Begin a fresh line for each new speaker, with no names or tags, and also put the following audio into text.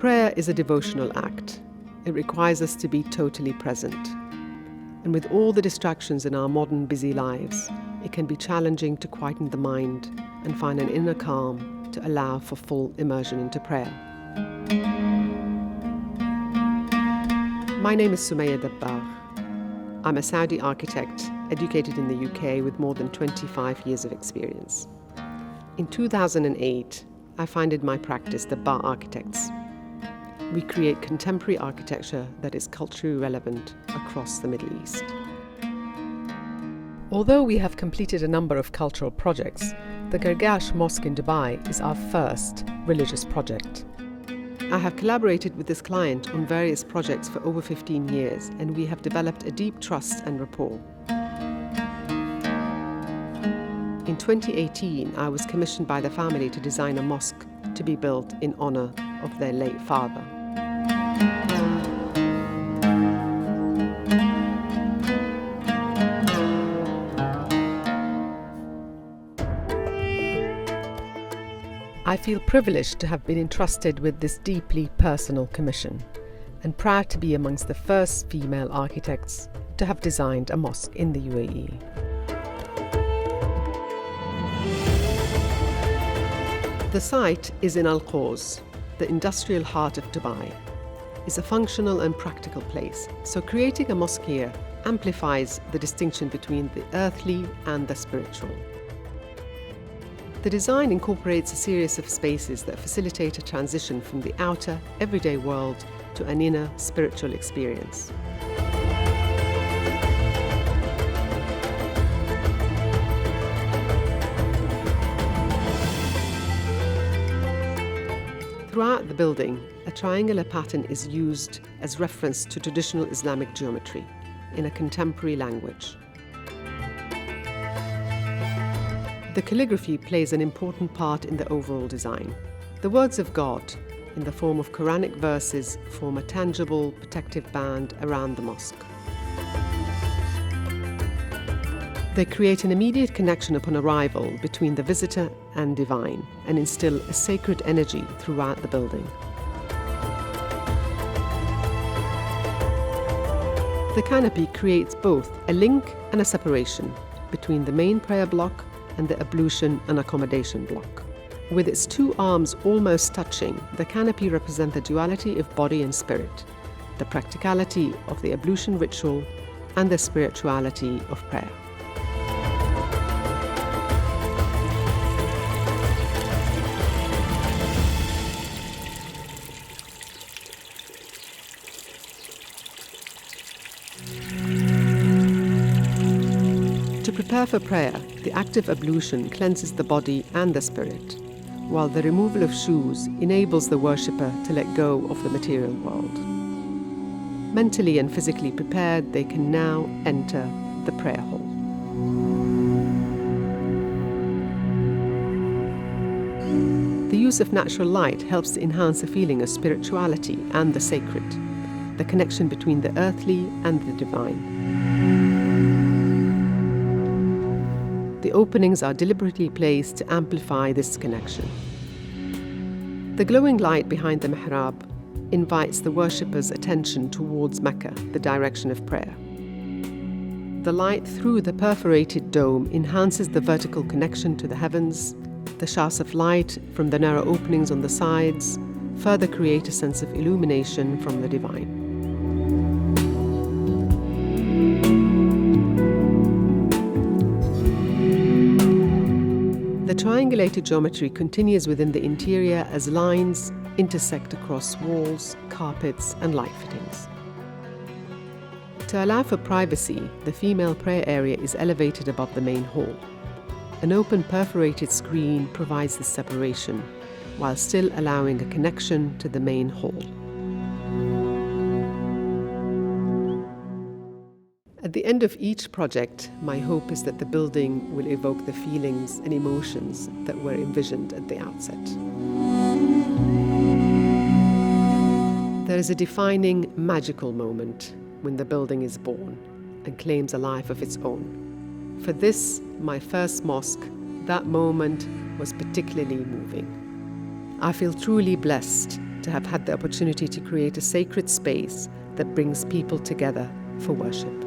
Prayer is a devotional act. It requires us to be totally present. And with all the distractions in our modern busy lives, it can be challenging to quieten the mind and find an inner calm to allow for full immersion into prayer. My name is Sumaya Dabbagh. I'm a Saudi architect educated in the UK with more than 25 years of experience. In 2008, I founded my practice, Dabbagh Architects. We create contemporary architecture that is culturally relevant across the Middle East. Although we have completed a number of cultural projects, the Gargash Mosque in Dubai is our first religious project. I have collaborated with this client on various projects for over 15 years, and we have developed a deep trust and rapport. In 2018, I was commissioned by the family to design a mosque to be built in honour of their late father. I feel privileged to have been entrusted with this deeply personal commission and proud to be amongst the first female architects to have designed a mosque in the UAE. The site is in Al Quoz, the industrial heart of Dubai. It's a functional and practical place, so creating a mosque here amplifies the distinction between the earthly and the spiritual. The design incorporates a series of spaces that facilitate a transition from the outer, everyday world to an inner, spiritual experience. Throughout the building, a triangular pattern is used as reference to traditional Islamic geometry in a contemporary language. The calligraphy plays an important part in the overall design. The words of God, in the form of Quranic verses, form a tangible, protective band around the mosque. They create an immediate connection upon arrival between the visitor and divine and instill a sacred energy throughout the building. The canopy creates both a link and a separation between the main prayer block and the ablution and accommodation block. With its two arms almost touching, the canopy represents the duality of body and spirit, the practicality of the ablution ritual, and the spirituality of prayer. To prepare for prayer, the active ablution cleanses the body and the spirit, while the removal of shoes enables the worshipper to let go of the material world. Mentally and physically prepared, they can now enter the prayer hall. The use of natural light helps to enhance a feeling of spirituality and the sacred, the connection between the earthly and the divine. The openings are deliberately placed to amplify this connection. The glowing light behind the mihrab invites the worshipper's attention towards Mecca, the direction of prayer. The light through the perforated dome enhances the vertical connection to the heavens. The shafts of light from the narrow openings on the sides further create a sense of illumination from the divine. The triangulated geometry continues within the interior as lines intersect across walls, carpets, and light fittings. To allow for privacy, the female prayer area is elevated above the main hall. An open perforated screen provides this separation, while still allowing a connection to the main hall. At the end of each project, my hope is that the building will evoke the feelings and emotions that were envisioned at the outset. There is a defining, magical moment when the building is born and claims a life of its own. For this, my first mosque, that moment was particularly moving. I feel truly blessed to have had the opportunity to create a sacred space that brings people together for worship.